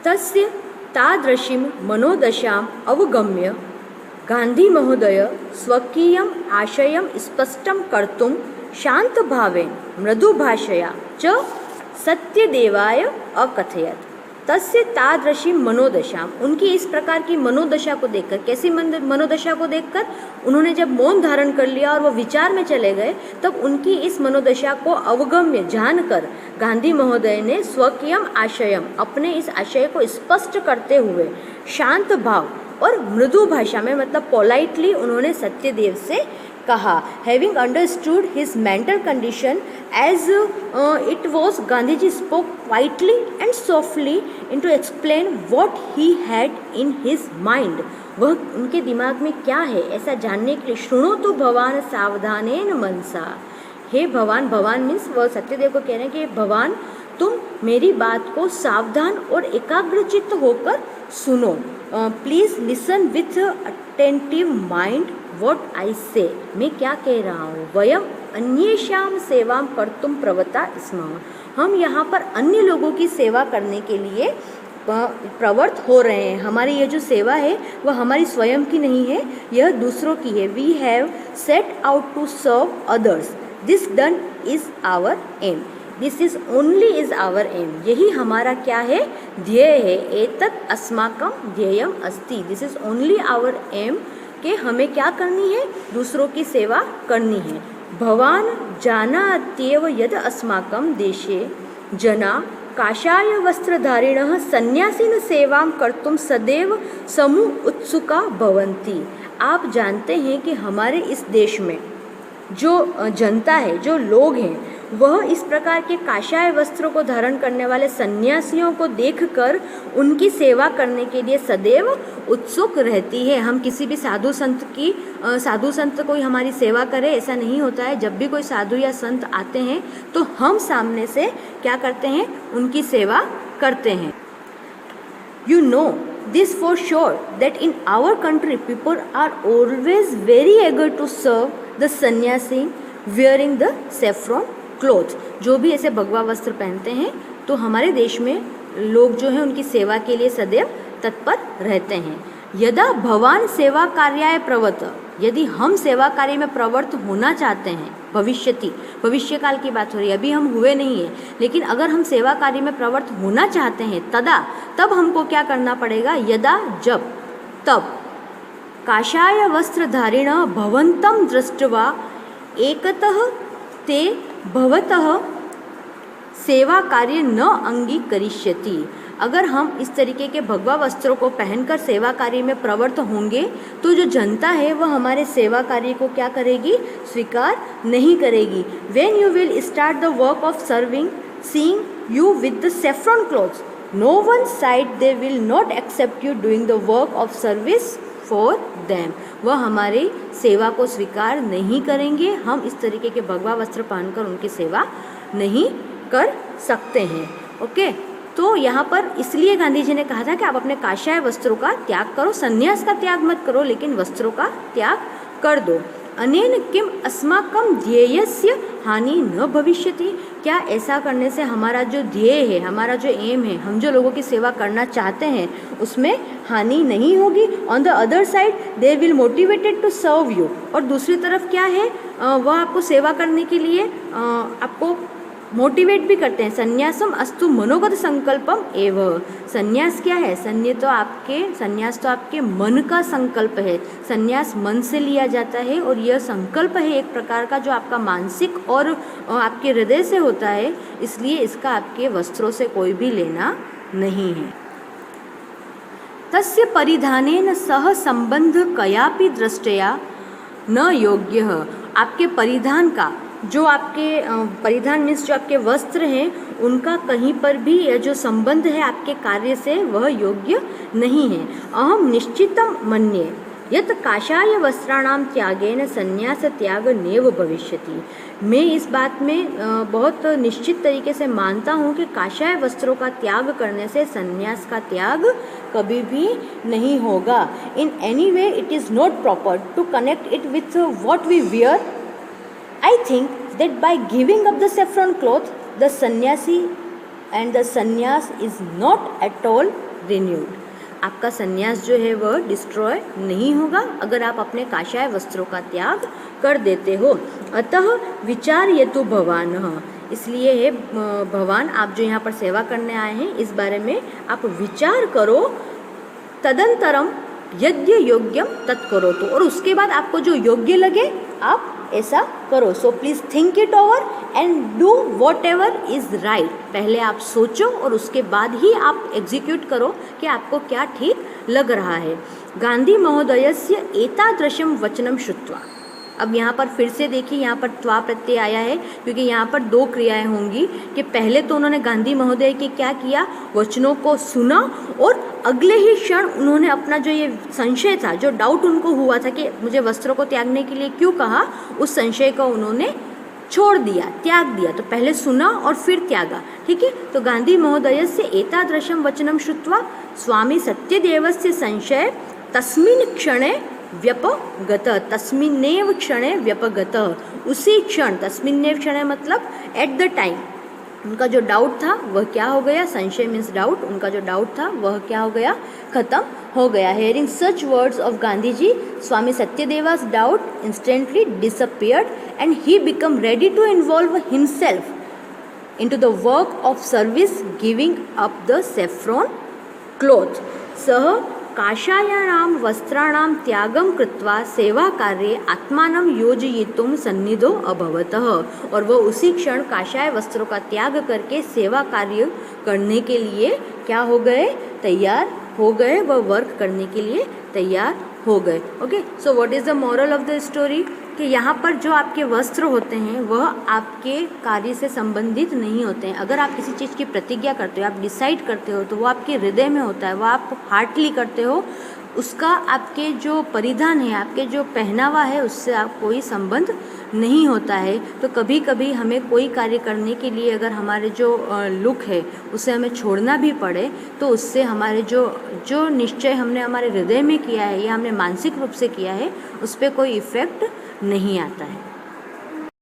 तस्य तादृशीं मनोदशाम् अवगम्य गांधी महोदय स्वकीयम् आशयं स्पष्टं कर्तुं शान्तभावेन मृदुभाषया च सत्यदेवाय अकथयत्। तस्य तादृशी मनोदशा, उनकी इस प्रकार की मनोदशा को देखकर, कैसी मनोदशा को देखकर, उन्होंने जब मौन धारण कर लिया और वो विचार में चले गए, तब उनकी इस मनोदशा को अवगम्य जानकर गांधी महोदय ने स्वकीयम आशयम, अपने इस आशय को स्पष्ट करते हुए शांत भाव और मृदु भाषा में, मतलब पोलाइटली, उन्होंने सत्यदेव से कहा। Having understood his mental condition as it was, Gandhi ji spoke quietly and softly in to explain what he had in हिज माइंड। वह उनके दिमाग में क्या है ऐसा जानने के लिए, शृणोतु भवान सावधानेन मनसा, हे भगवान, भगवान मीन्स वह सत्यदेव को कह रहे हैं कि भगवान तुम मेरी बात को सावधान और एकाग्रचित्त होकर सुनो। Please listen with attentive mind what I से, मैं क्या कह रहा हूँ। वयम अन्येषां सेवां कर्तुं प्रवृत्ता स्मः, हम यहाँ पर अन्य लोगों की सेवा करने के लिए प्रवृत्त हो रहे हैं। हमारी ये जो सेवा है वह हमारी स्वयं की नहीं है, यह दूसरों की है। We have set out to serve others, this done is our aim, this is only is our aim, यही हमारा क्या है, ध्येय है। एतत् अस्माकं ध्येयम अस्ति, this is only our aim, कि हमें क्या करनी है, दूसरों की सेवा करनी है। भवान जानात्येव यद अस्माकं देशे जना काषाय वस्त्रधारिणः सन्यासिन सेवां कर्तुं सदैव समु उत्सुका भवन्ति। आप जानते हैं कि हमारे इस देश में जो जनता है, जो लोग हैं, वह इस प्रकार के काषाय वस्त्रों को धारण करने वाले सन्यासियों को देखकर उनकी सेवा करने के लिए सदैव उत्सुक रहती है। हम किसी भी साधु संत कोई हमारी सेवा करे ऐसा नहीं होता है। जब भी कोई साधु या संत आते हैं तो हम सामने से क्या करते हैं, उनकी सेवा करते हैं। You know this for sure that in our country people are always very eager to serve the sannyasi wearing the saffron cloth। जो भी ऐसे भगवा वस्त्र पहनते हैं तो हमारे देश में लोग जो हैं उनकी सेवा के लिए सदैव तत्पर रहते हैं। यदा भवान सेवा कार्याय प्रवृत्त, यदि हम सेवा कार्य में प्रवृत्त होना चाहते हैं, भविष्य काल की बात हो रही है, अभी हम हुए नहीं है, लेकिन अगर हम सेवा कार्य में प्रवृत्त होना चाहते हैं तब हमको क्या करना पड़ेगा, यदा जब, तब काषाय वस्त्रधारिण भवन्तं दृष्ट्वा एकतः ते भवतः सेवा कार्य न अंगीकरिष्यति। अगर हम इस तरीके के भगवा वस्त्रों को पहनकर सेवा कार्य में प्रवृत्त होंगे तो जो जनता है वह हमारे सेवा कार्य को क्या करेगी, स्वीकार नहीं करेगी। When you will start the work of serving, seeing you with the saffron clothes, no one side they will not accept you doing the work of service for them। वह हमारी सेवा को स्वीकार नहीं करेंगे। हम इस तरीके के भगवा वस्त्र पहनकर उनकी सेवा नहीं कर सकते हैं। ओके, तो यहाँ पर इसलिए गांधी जी ने कहा था कि आप अपने काषाय वस्त्रों का त्याग करो, संन्यास का त्याग मत करो, लेकिन वस्त्रों का त्याग कर दो। अनेन किम अस्माकं ध्येयस्य हानि न भविष्यति, क्या ऐसा करने से हमारा जो ध्येय है, हमारा जो एम है, हम जो लोगों की सेवा करना चाहते हैं उसमें हानि नहीं होगी। On the other side they will motivated to serve you, और दूसरी तरफ क्या है, वह आपको सेवा करने के लिए आपको मोटिवेट भी करते हैं। संन्यासम अस्तु मनोगत संकल्पम एव, संन्यास क्या है, संन्यास तो आपके मन का संकल्प है। संन्यास मन से लिया जाता है और यह संकल्प है एक प्रकार का जो आपका मानसिक और आपके हृदय से होता है, इसलिए इसका आपके वस्त्रों से कोई भी लेना नहीं है। तस्य परिधानेन सह संबंध कयापि दृष्टया न योग्यः, आपके परिधान का, जो आपके परिधान मीन्स जो आपके वस्त्र हैं उनका कहीं पर भी यह जो संबंध है आपके कार्य से वह योग्य नहीं है। अहम निश्चितं मन्ये यत् काषाय वस्त्राणां त्यागेन संन्यास त्याग नैव भविष्यति, मैं इस बात में बहुत निश्चित तरीके से मानता हूँ कि काषाय वस्त्रों का त्याग करने से संन्यास का त्याग कभी भी नहीं होगा। In any way it is not proper to connect it with what we wear. I think that by giving up the saffron cloth, the sannyasi and the sannyas is not at all renewed. आपका संन्यास जो है वह destroy नहीं होगा अगर आप अपने काषाय वस्त्रों का त्याग कर देते हो. अतः विचार्यतु भवानः, इसलिए हे भगवान, आप जो यहाँ पर सेवा करने आए हैं इस बारे में आप विचार करो. तदंतरम यद्य योग्यम तत्करोतु, और उसके बाद आपको जो योग्य लगे आप ऐसा करो. So please think it over and do what ever is right. पहले आप सोचो और उसके बाद ही आप एग्जीक्यूट करो कि आपको क्या ठीक लग रहा है. गांधी महोदयस्य एतादृशं वचनं श्रुत्वा, अब यहाँ पर फिर से देखिए, यहाँ पर त्वा प्रत्यय आया है क्योंकि यहाँ पर दो क्रियाएं होंगी कि पहले तो उन्होंने गांधी महोदय के क्या किया, वचनों को सुना, और अगले ही क्षण उन्होंने अपना जो ये संशय था, जो डाउट उनको हुआ था कि मुझे वस्त्रों को त्यागने के लिए क्यों कहा, उस संशय को उन्होंने छोड़ दिया, त्याग दिया. तो पहले सुना और फिर त्यागा. ठीक है. तो गांधी महोदयस्य एतादृशं वचनं श्रुत्वा स्वामी सत्यदेवस्य संशय तस्मिन् क्षणे व्यपगत, तस्मिन्नेव क्षणे व्यपगत, उसी क्षण, तस्मिन्नेव क्षणे मतलब एट द टाइम, उनका जो डाउट था वह क्या हो गया, संशय मीन्स डाउट, उनका जो डाउट था वह क्या हो गया, खत्म हो गया. Hearing such words of Gandhi ji, Swami Satyadeva's doubt instantly disappeared and he become ready to involve himself into the work of service, giving up the saffron cloth. सह काषायाणां वस्त्राणां त्यागं कृत्वा सेवा कार्ये आत्मानं योजयितुं सन्निधो अभवतः, और वह उसी क्षण काषाय वस्त्रों का त्याग करके सेवा कार्य करने के लिए क्या हो गए, तैयार हो गए, वह वर्क करने के लिए तैयार हो गए. Okay. So what is the moral of the story, कि यहाँ पर जो आपके वस्त्र होते हैं वह आपके कार्य से संबंधित नहीं होते हैं. अगर आप किसी चीज़ की प्रतिज्ञा करते हो, आप डिसाइड करते हो, तो वो आपके हृदय में होता है, वो आप हार्टली करते हो. उसका आपके जो परिधान है, आपके जो पहनावा है, उससे आप कोई संबंध नहीं होता है. तो कभी कभी हमें कोई कार्य करने के लिए अगर हमारे जो लुक है उसे हमें छोड़ना भी पड़े, तो उससे हमारे जो निश्चय हमने हमारे हृदय में किया है या हमने मानसिक रूप से किया है, उस पर कोई इफ़ेक्ट नहीं आता है.